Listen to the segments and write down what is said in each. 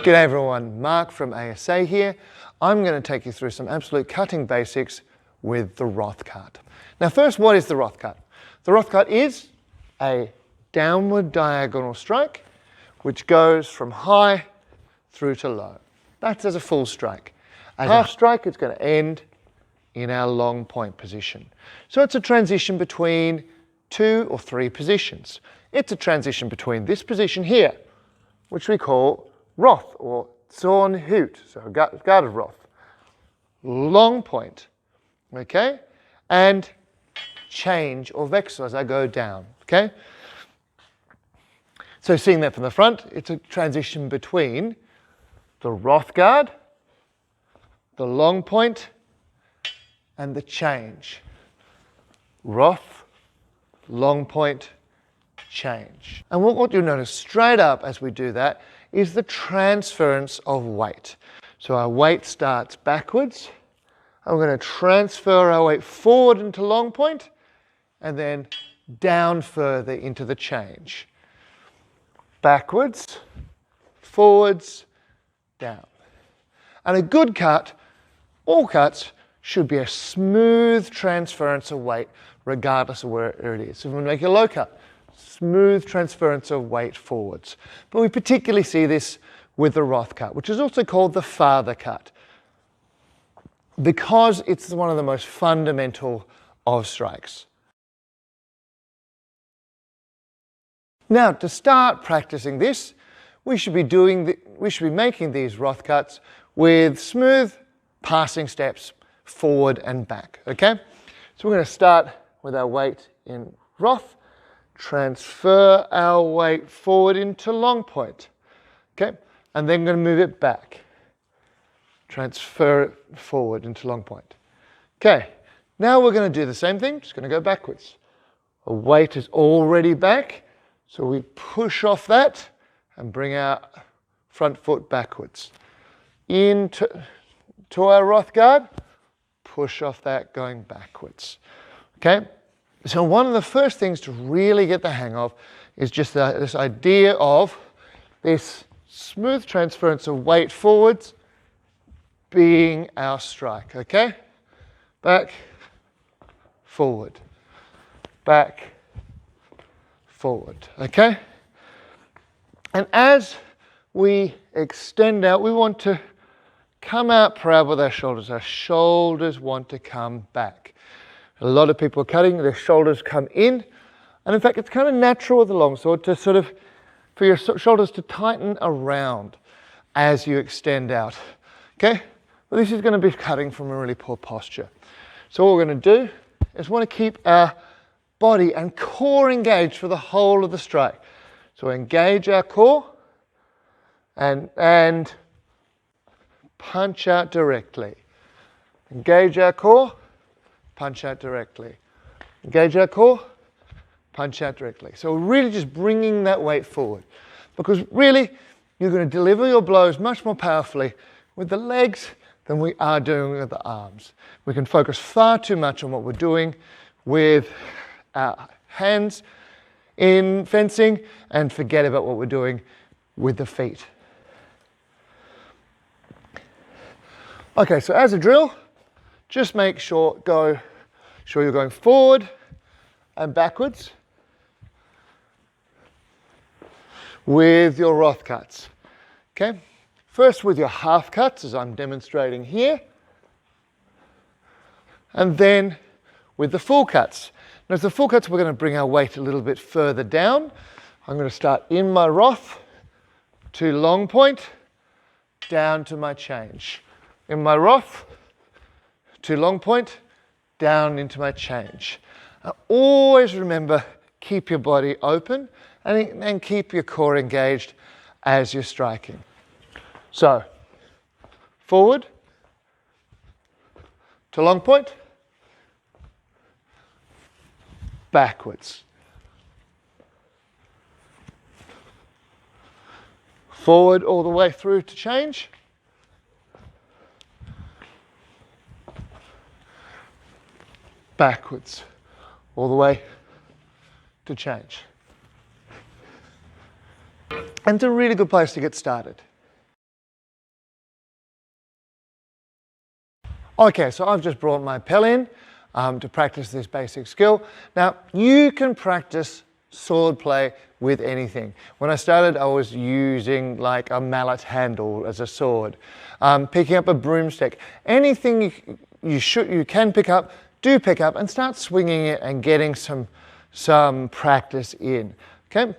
G'day everyone, Mark from ASA here. I'm going to take you through some absolute cutting basics with the Roth cut. Now first, what is the Roth cut? The Roth cut is a downward diagonal strike which goes from high through to low. That's as a full strike. As a half strike, it's going to end in our long point position. So it's a transition between 2 or 3 positions. It's a transition between this position here, which we call Roth or Zornhau, so guarded Roth, long point, okay, and change or Wechsel as I go down, okay. So seeing that from the front, it's a transition between the Roth guard, the long point, and the change. Roth, long point, change. And what you'll notice straight up as we do that is the transference of weight. So our weight starts backwards, and we're going to transfer our weight forward into long point, and then down further into the change. Backwards, forwards, down. And a good cut, all cuts, should be a smooth transference of weight regardless of where it is. So if we make a low cut, smooth transference of weight forwards. But we particularly see this with the Roth cut, which is also called the father cut, because it's one of the most fundamental of strikes. Now, to start practicing this, we should be making these Roth cuts with smooth passing steps forward and back, okay? So we're going to start with our weight in Roth, transfer our weight forward into long point, okay? And then going to move it back, transfer it forward into long point. Okay, now we're going to do the same thing, just going to go backwards. Our weight is already back, so we push off that and bring our front foot backwards. Into our Roth guard, push off that going backwards. Okay, so one of the first things to really get the hang of is just this idea of this smooth transference of weight forwards being our strike, okay? Back, forward, back, forward, okay? And as we extend out, we want to come out proud with our shoulders. Our shoulders want to come back. A lot of people are cutting, their shoulders come in. And in fact, it's kind of natural with the longsword to sort of, for your shoulders to tighten around as you extend out. Okay? Well, this is going to be cutting from a really poor posture. So what we're going to do is want to keep our body and core engaged for the whole of the strike. So engage our core and punch out directly. Engage our core, punch out directly. Engage our core, punch out directly. So we're really just bringing that weight forward, because really you're going to deliver your blows much more powerfully with the legs than we are doing with the arms. We can focus far too much on what we're doing with our hands in fencing and forget about what we're doing with the feet. Okay, so as a drill, just make sure you're going forward and backwards with your Roth cuts. Okay, first with your half cuts, as I'm demonstrating here, and then with the full cuts. Now, as the full cuts, we're going to bring our weight a little bit further down. I'm going to start in my Roth to long point, down to my change. In my Roth to long point, down into my change. Now, always remember, keep your body open and keep your core engaged as you're striking. So, forward to long point, backwards. Forward all the way through to change. Backwards all the way to change. And it's a really good place to get started. Okay, so I've just brought my pel in to practice this basic skill. Now, you can practice sword play with anything. When I started, I was using like a mallet handle as a sword, picking up a broomstick. Anything you can pick up, do pick up and start swinging it and getting some practice in. Okay.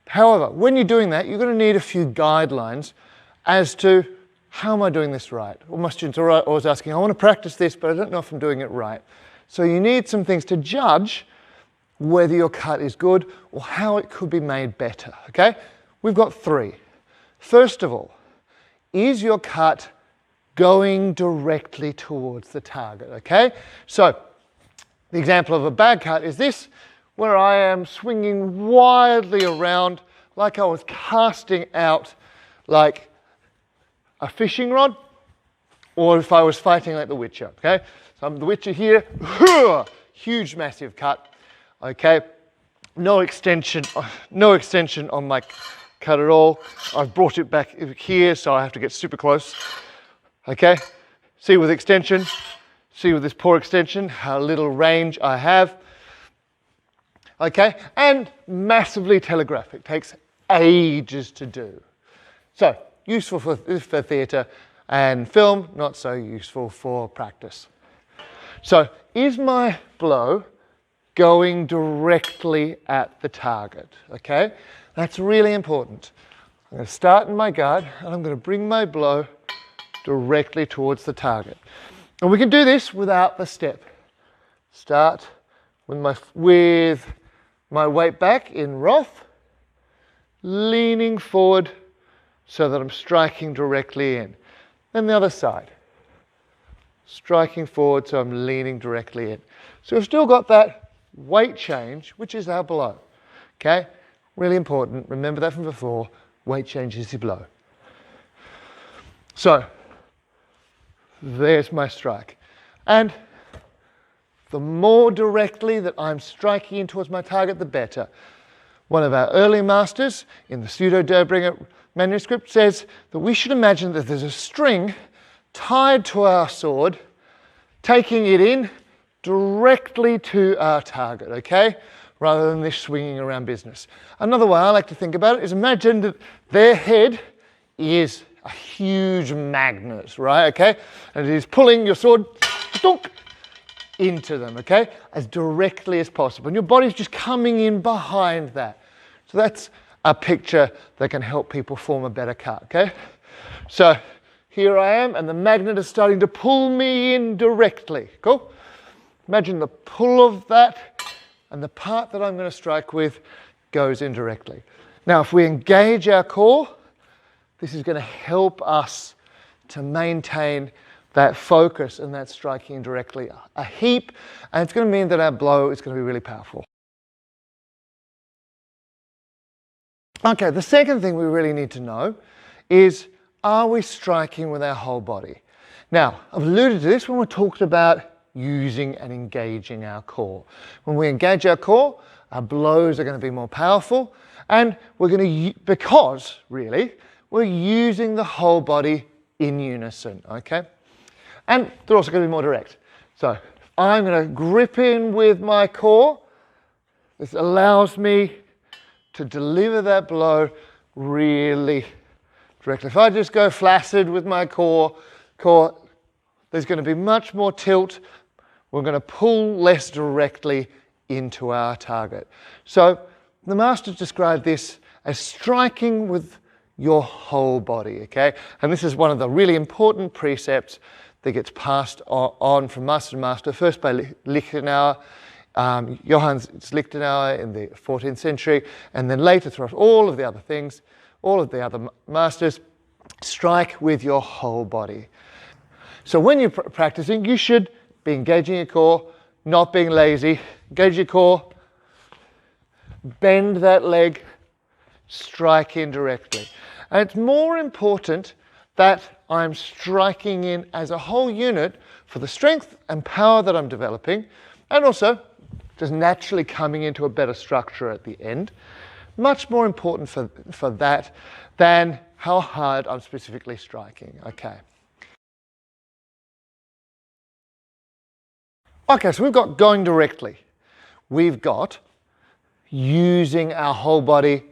However, when you're doing that, you're going to need a few guidelines as to how am I doing this right? All my students are always asking, I want to practice this, but I don't know if I'm doing it right. So you need some things to judge whether your cut is good or how it could be made better, okay? We've got 3. First of all, is your cut going directly towards the target, okay? So the example of a bad cut is this, where I am swinging wildly around like I was casting out like a fishing rod, or if I was fighting like the Witcher, okay? So I'm the Witcher here, huge massive cut, okay? No extension on my cut at all. I've brought it back here, so I have to get super close, okay? See with extension, see with this poor extension, how little range I have, okay? And massively telegraphic, takes ages to do. So, useful for theatre and film, not so useful for practice. So, is my blow going directly at the target? Okay, that's really important. I'm going to start in my guard and I'm going to bring my blow directly towards the target. And we can do this without the step. Start with my weight back in Roth, leaning forward so that I'm striking directly in. Then the other side. Striking forward so I'm leaning directly in. So we've still got that weight change, which is our blow. Okay? Really important. Remember that from before. Weight change is your blow. So, there's my strike. And the more directly that I'm striking in towards my target, the better. One of our early masters in the pseudo-Doebringer manuscript says that we should imagine that there's a string tied to our sword, taking it in directly to our target, okay? Rather than this swinging around business. Another way I like to think about it is imagine that their head is a huge magnet, right, okay? And it is pulling your sword into them, okay? As directly as possible. And your body's just coming in behind that. So that's a picture that can help people form a better cut, okay? So here I am, and the magnet is starting to pull me in directly. Cool? Imagine the pull of that, and the part that I'm going to strike with goes in directly. Now, if we engage our core, this is going to help us to maintain that focus and that striking directly a heap, and it's going to mean that our blow is going to be really powerful. Okay, the second thing we really need to know is, are we striking with our whole body? Now, I've alluded to this when we talked about using and engaging our core. When we engage our core, our blows are going to be more powerful, and we're going to, because really, we're using the whole body in unison, okay? And they're also going to be more direct. So I'm going to grip in with my core. This allows me to deliver that blow really directly. If I just go flaccid with my core, there's going to be much more tilt. We're going to pull less directly into our target. So the masters described this as striking with your whole body, okay? And this is one of the really important precepts that gets passed on from master to master, first by Lichtenauer, Johannes Lichtenauer in the 14th century, and then later throughout all of the other things, all of the other masters, strike with your whole body. So when you're practicing, you should be engaging your core, not being lazy. Engage your core, bend that leg, strike in directly. And it's more important that I'm striking in as a whole unit for the strength and power that I'm developing, and also just naturally coming into a better structure at the end. Much more important for that than how hard I'm specifically striking. Okay. Okay, so we've got going directly. We've got using our whole body,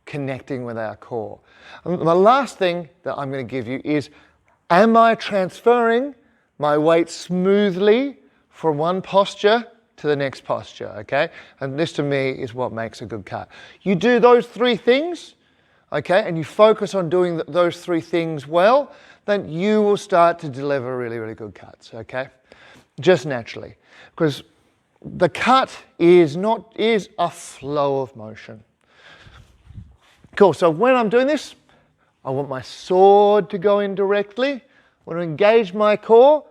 connecting with our core. And the last thing that I'm going to give you is, am I transferring my weight smoothly from one posture to the next posture, okay? And this to me is what makes a good cut. You do those three things, okay, and you focus on doing those three things well, then you will start to deliver really, really good cuts, okay? Just naturally. Because the cut is a flow of motion. Cool, so when I'm doing this, I want my sword to go in directly. I want to engage my core,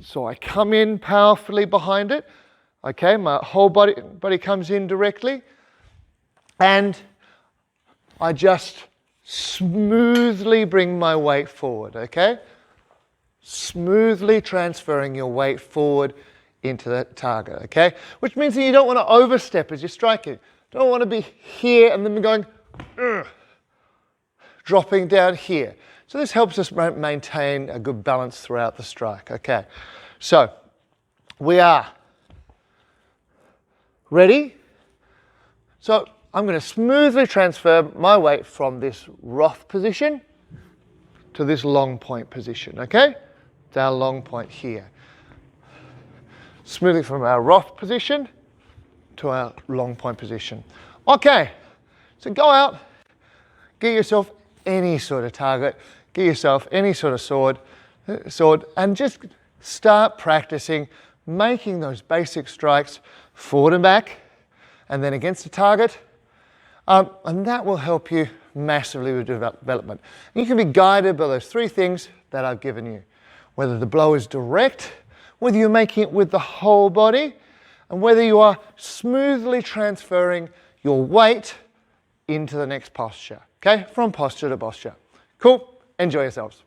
so I come in powerfully behind it. Okay, my whole body comes in directly. And I just smoothly bring my weight forward, okay? Smoothly transferring your weight forward into that target, okay? Which means that you don't want to overstep as you're striking. You don't want to be here and then going, dropping down here. So this helps us maintain a good balance throughout the strike, okay? So, we are ready. So, I'm going to smoothly transfer my weight from this Roth position to this long point position, okay? It's our long point here. Smoothly from our Roth position to our long point position. Okay, so go out, get yourself any sort of target, get yourself any sort of sword, and just start practicing making those basic strikes forward and back, and then against the target, and that will help you massively with development. And you can be guided by those three things that I've given you, whether the blow is direct, whether you're making it with the whole body, and whether you are smoothly transferring your weight into the next posture, okay? From posture to posture. Cool, enjoy yourselves.